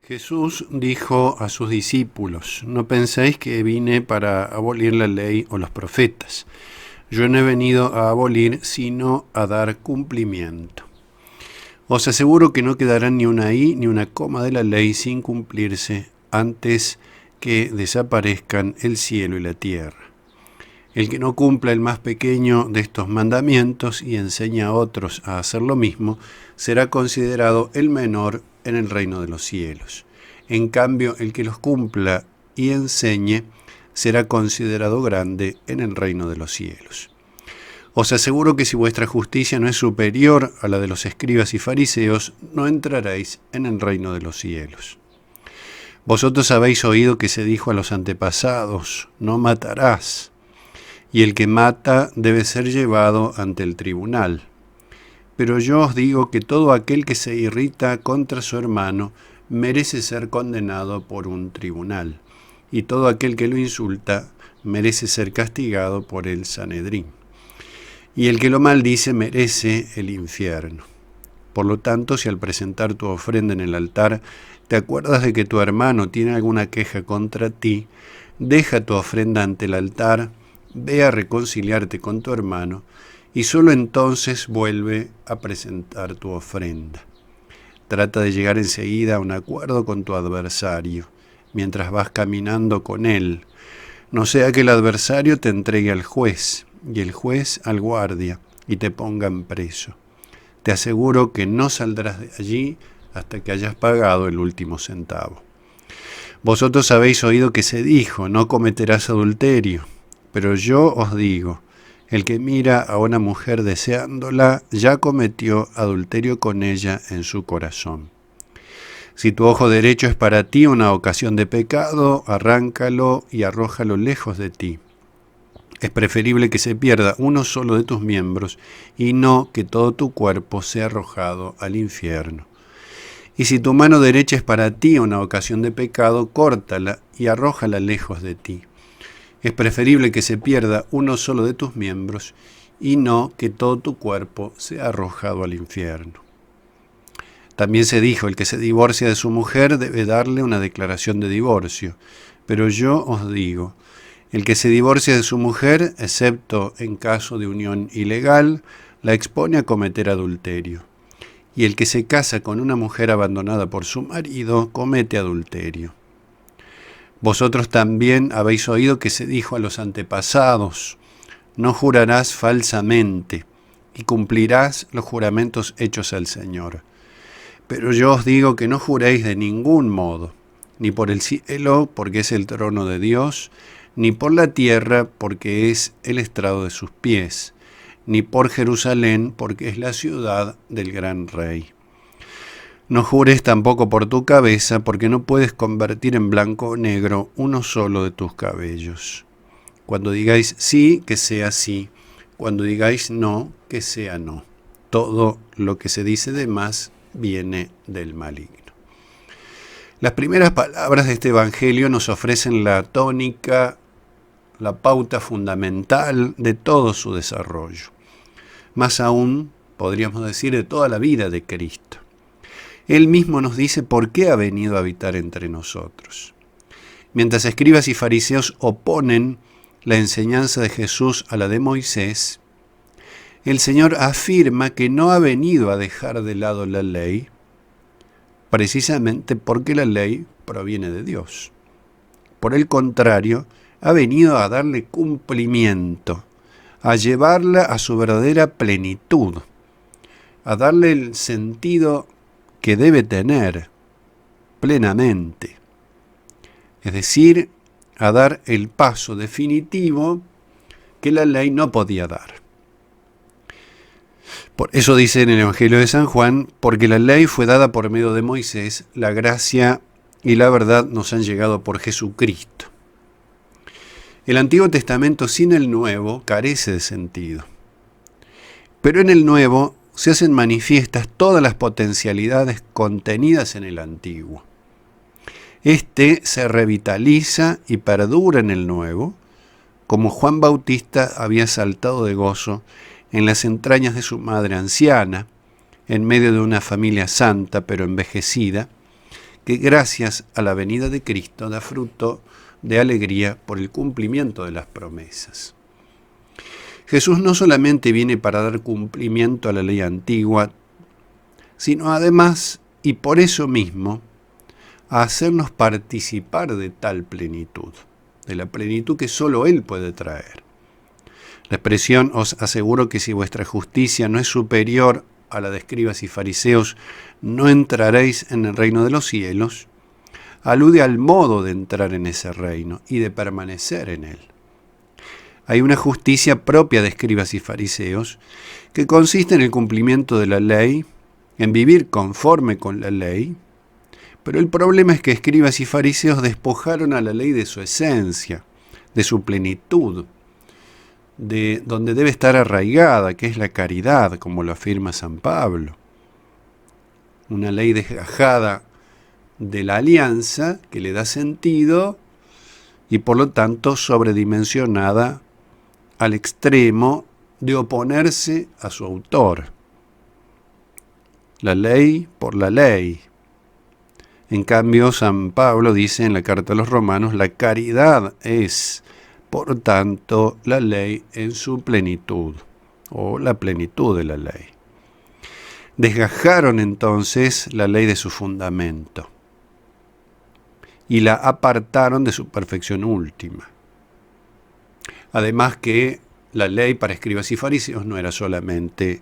Jesús dijo a sus discípulos: no penséis que vine para abolir la ley o los profetas. Yo no he venido a abolir, sino a dar cumplimiento. Os aseguro que no quedará ni una i ni una coma de la ley sin cumplirse antes que desaparezcan el cielo y la tierra. El que no cumpla el más pequeño de estos mandamientos y enseña a otros a hacer lo mismo, será considerado el menor en el reino de los cielos. En cambio, el que los cumpla y enseñe, será considerado grande en el reino de los cielos. Os aseguro que si vuestra justicia no es superior a la de los escribas y fariseos, no entraréis en el reino de los cielos. Vosotros habéis oído que se dijo a los antepasados: no matarás, y el que mata debe ser llevado ante el tribunal. Pero yo os digo que todo aquel que se irrita contra su hermano merece ser condenado por un tribunal, y todo aquel que lo insulta merece ser castigado por el Sanedrín. Y el que lo maldice merece el infierno. Por lo tanto, si al presentar tu ofrenda en el altar te acuerdas de que tu hermano tiene alguna queja contra ti, deja tu ofrenda ante el altar, ve a reconciliarte con tu hermano y solo entonces vuelve a presentar tu ofrenda. Trata de llegar enseguida a un acuerdo con tu adversario mientras vas caminando con él, no sea que el adversario te entregue al juez y el juez al guardia y te pongan preso. Te aseguro que no saldrás de allí hasta que hayas pagado el último centavo. Vosotros habéis oído que se dijo: no cometerás adulterio. Pero yo os digo, el que mira a una mujer deseándola, ya cometió adulterio con ella en su corazón. Si tu ojo derecho es para ti una ocasión de pecado, arráncalo y arrójalo lejos de ti. Es preferible que se pierda uno solo de tus miembros y no que todo tu cuerpo sea arrojado al infierno. Y si tu mano derecha es para ti una ocasión de pecado, córtala y arrójala lejos de ti. Es preferible que se pierda uno solo de tus miembros y no que todo tu cuerpo sea arrojado al infierno. También se dijo: el que se divorcia de su mujer debe darle una declaración de divorcio. Pero yo os digo, el que se divorcia de su mujer, excepto en caso de unión ilegal, la expone a cometer adulterio. Y el que se casa con una mujer abandonada por su marido, comete adulterio. Vosotros también habéis oído que se dijo a los antepasados: no jurarás falsamente, y cumplirás los juramentos hechos al Señor. Pero yo os digo que no juréis de ningún modo, ni por el cielo, porque es el trono de Dios, ni por la tierra, porque es el estrado de sus pies, ni por Jerusalén, porque es la ciudad del gran Rey. No jures tampoco por tu cabeza, porque no puedes convertir en blanco o negro uno solo de tus cabellos. Cuando digáis sí, que sea sí. Cuando digáis no, que sea no. Todo lo que se dice de más viene del maligno. Las primeras palabras de este evangelio nos ofrecen la tónica, la pauta fundamental de todo su desarrollo. Más aún, podríamos decir, de toda la vida de Cristo. Él mismo nos dice por qué ha venido a habitar entre nosotros. Mientras escribas y fariseos oponen la enseñanza de Jesús a la de Moisés, el Señor afirma que no ha venido a dejar de lado la ley, precisamente porque la ley proviene de Dios. Por el contrario, ha venido a darle cumplimiento, a llevarla a su verdadera plenitud, a darle el sentido que debe tener plenamente, es decir, a dar el paso definitivo que la ley no podía dar. Por eso dice en el Evangelio de San Juan: porque la ley fue dada por medio de Moisés, la gracia y la verdad nos han llegado por Jesucristo. El Antiguo Testamento sin el Nuevo carece de sentido, pero en el Nuevo se hacen manifiestas todas las potencialidades contenidas en el Antiguo. Este se revitaliza y perdura en el Nuevo, como Juan Bautista había saltado de gozo en las entrañas de su madre anciana, en medio de una familia santa pero envejecida, que gracias a la venida de Cristo da fruto de alegría por el cumplimiento de las promesas. Jesús no solamente viene para dar cumplimiento a la ley antigua, sino además, y por eso mismo, a hacernos participar de tal plenitud, de la plenitud que solo Él puede traer. La expresión os aseguro que si vuestra justicia no es superior a la de escribas y fariseos, no entraréis en el reino de los cielos, alude al modo de entrar en ese reino y de permanecer en él. Hay una justicia propia de escribas y fariseos que consiste en el cumplimiento de la ley, en vivir conforme con la ley, pero el problema es que escribas y fariseos despojaron a la ley de su esencia, de su plenitud, de donde debe estar arraigada, que es la caridad, como lo afirma San Pablo. Una ley desgajada de la alianza que le da sentido y por lo tanto sobredimensionada al extremo de oponerse a su autor. La ley por la ley. En cambio, San Pablo dice en la carta a los Romanos, la caridad es, por tanto, la ley en su plenitud, o la plenitud de la ley. Desgajaron entonces la ley de su fundamento y la apartaron de su perfección última. Además que la ley para escribas y fariseos no era solamente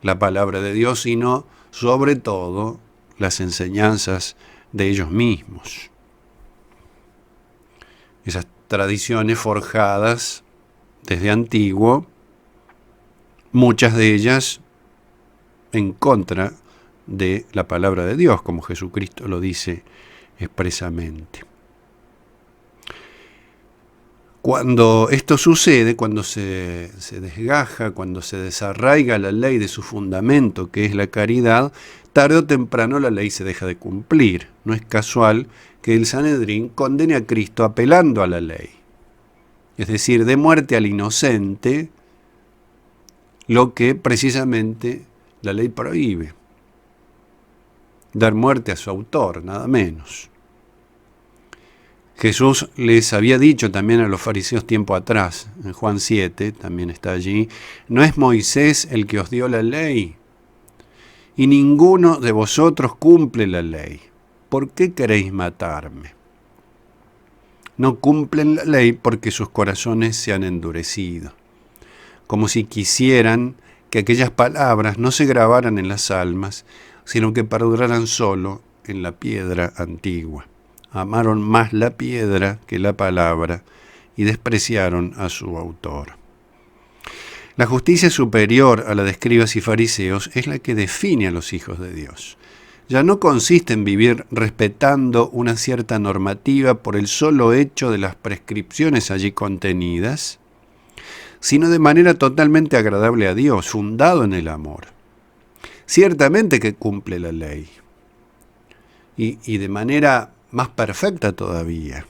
la palabra de Dios, sino sobre todo las enseñanzas de ellos mismos. Esas tradiciones forjadas desde antiguo, muchas de ellas en contra de la palabra de Dios, como Jesucristo lo dice expresamente. Cuando esto sucede, cuando se desgaja, cuando se desarraiga la ley de su fundamento, que es la caridad, tarde o temprano la ley se deja de cumplir. No es casual que el Sanedrín condene a Cristo apelando a la ley. Es decir, de muerte al inocente, lo que precisamente la ley prohíbe. Dar muerte a su autor, nada menos. Jesús les había dicho también a los fariseos tiempo atrás, en Juan 7, también está allí, ¿no es Moisés el que os dio la ley? Y ninguno de vosotros cumple la ley. ¿Por qué queréis matarme? No cumplen la ley porque sus corazones se han endurecido, como si quisieran que aquellas palabras no se grabaran en las almas, sino que perduraran solo en la piedra antigua. Amaron más la piedra que la palabra y despreciaron a su autor. La justicia superior a la de escribas y fariseos es la que define a los hijos de Dios. Ya no consiste en vivir respetando una cierta normativa por el solo hecho de las prescripciones allí contenidas, sino de manera totalmente agradable a Dios, fundado en el amor. Ciertamente que cumple la ley, y de manera más perfecta todavía.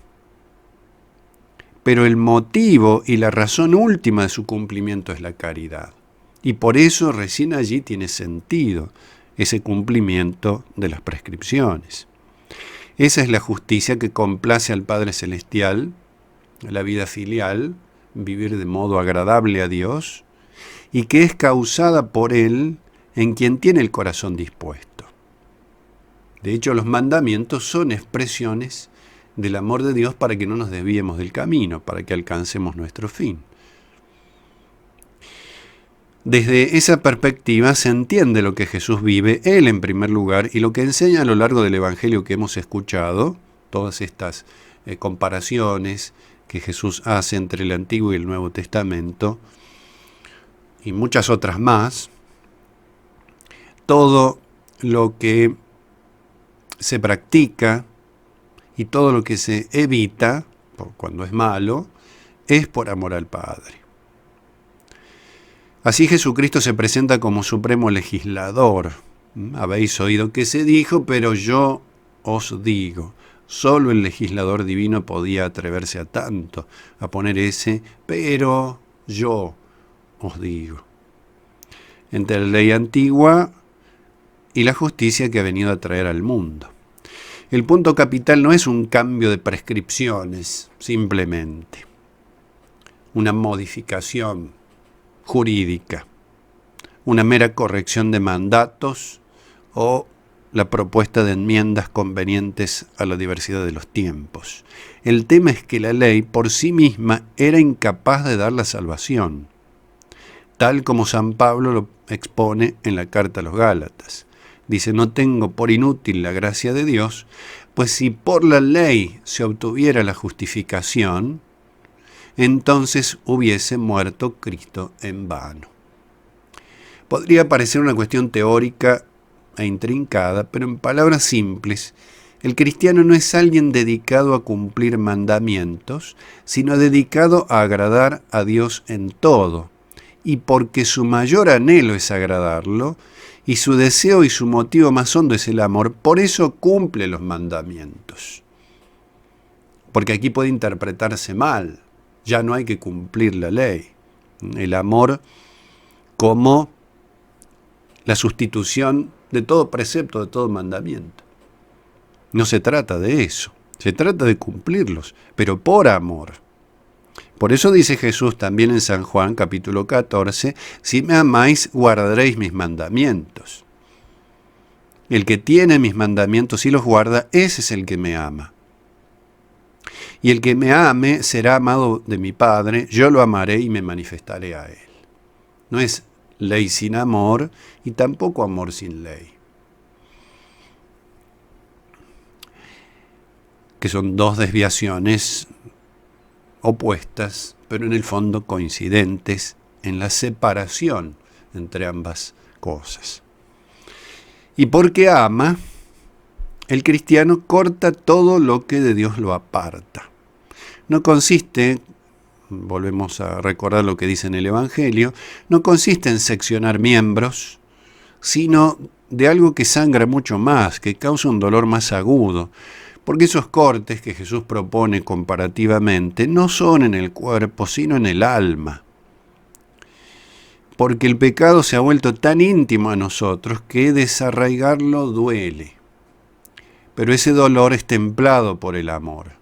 Pero el motivo y la razón última de su cumplimiento es la caridad. Y por eso recién allí tiene sentido ese cumplimiento de las prescripciones. Esa es la justicia que complace al Padre Celestial, la vida filial, vivir de modo agradable a Dios, y que es causada por Él en quien tiene el corazón dispuesto. De hecho, los mandamientos son expresiones del amor de Dios para que no nos desviemos del camino, para que alcancemos nuestro fin. Desde esa perspectiva se entiende lo que Jesús vive, Él en primer lugar, y lo que enseña a lo largo del Evangelio que hemos escuchado, todas estas comparaciones que Jesús hace entre el Antiguo y el Nuevo Testamento, y muchas otras más, todo lo que se practica y todo lo que se evita, cuando es malo, es por amor al Padre. Así Jesucristo se presenta como supremo legislador. Habéis oído que se dijo, pero yo os digo. Solo el legislador divino podía atreverse a tanto, a poner ese, pero yo os digo. Entre la ley antigua y la justicia que ha venido a traer al mundo. El punto capital no es un cambio de prescripciones, simplemente una modificación jurídica, una mera corrección de mandatos o la propuesta de enmiendas convenientes a la diversidad de los tiempos. El tema es que la ley por sí misma era incapaz de dar la salvación, tal como San Pablo lo expone en la carta a los Gálatas. Dice, no tengo por inútil la gracia de Dios, pues si por la ley se obtuviera la justificación, entonces hubiese muerto Cristo en vano. Podría parecer una cuestión teórica e intrincada, pero en palabras simples, el cristiano no es alguien dedicado a cumplir mandamientos, sino dedicado a agradar a Dios en todo. Y porque su mayor anhelo es agradarlo, y su deseo y su motivo más hondo es el amor, por eso cumple los mandamientos. Porque aquí puede interpretarse mal, ya no hay que cumplir la ley. El amor como la sustitución de todo precepto, de todo mandamiento. No se trata de eso, se trata de cumplirlos, pero por amor. Por eso dice Jesús también en San Juan capítulo 14, si me amáis, guardaréis mis mandamientos. El que tiene mis mandamientos y los guarda, ese es el que me ama. Y el que me ame será amado de mi Padre, yo lo amaré y me manifestaré a él. No es ley sin amor y tampoco amor sin ley. Que son dos desviaciones opuestas, pero en el fondo coincidentes en la separación entre ambas cosas. Y porque ama, el cristiano corta todo lo que de Dios lo aparta. No consiste, volvemos a recordar lo que dice en el Evangelio, no consiste en seccionar miembros, sino de algo que sangra mucho más, que causa un dolor más agudo. Porque esos cortes que Jesús propone comparativamente no son en el cuerpo, sino en el alma. Porque el pecado se ha vuelto tan íntimo a nosotros que desarraigarlo duele. Pero ese dolor es templado por el amor.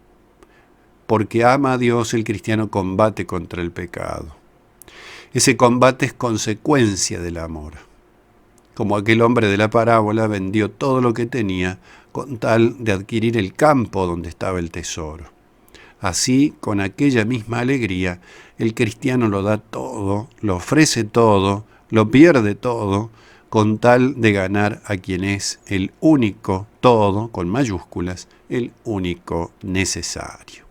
Porque ama a Dios, el cristiano combate contra el pecado. Ese combate es consecuencia del amor. Como aquel hombre de la parábola vendió todo lo que tenía con tal de adquirir el campo donde estaba el tesoro. Así, con aquella misma alegría, el cristiano lo da todo, lo ofrece todo, lo pierde todo, con tal de ganar a quien es el único todo, con mayúsculas, el único necesario.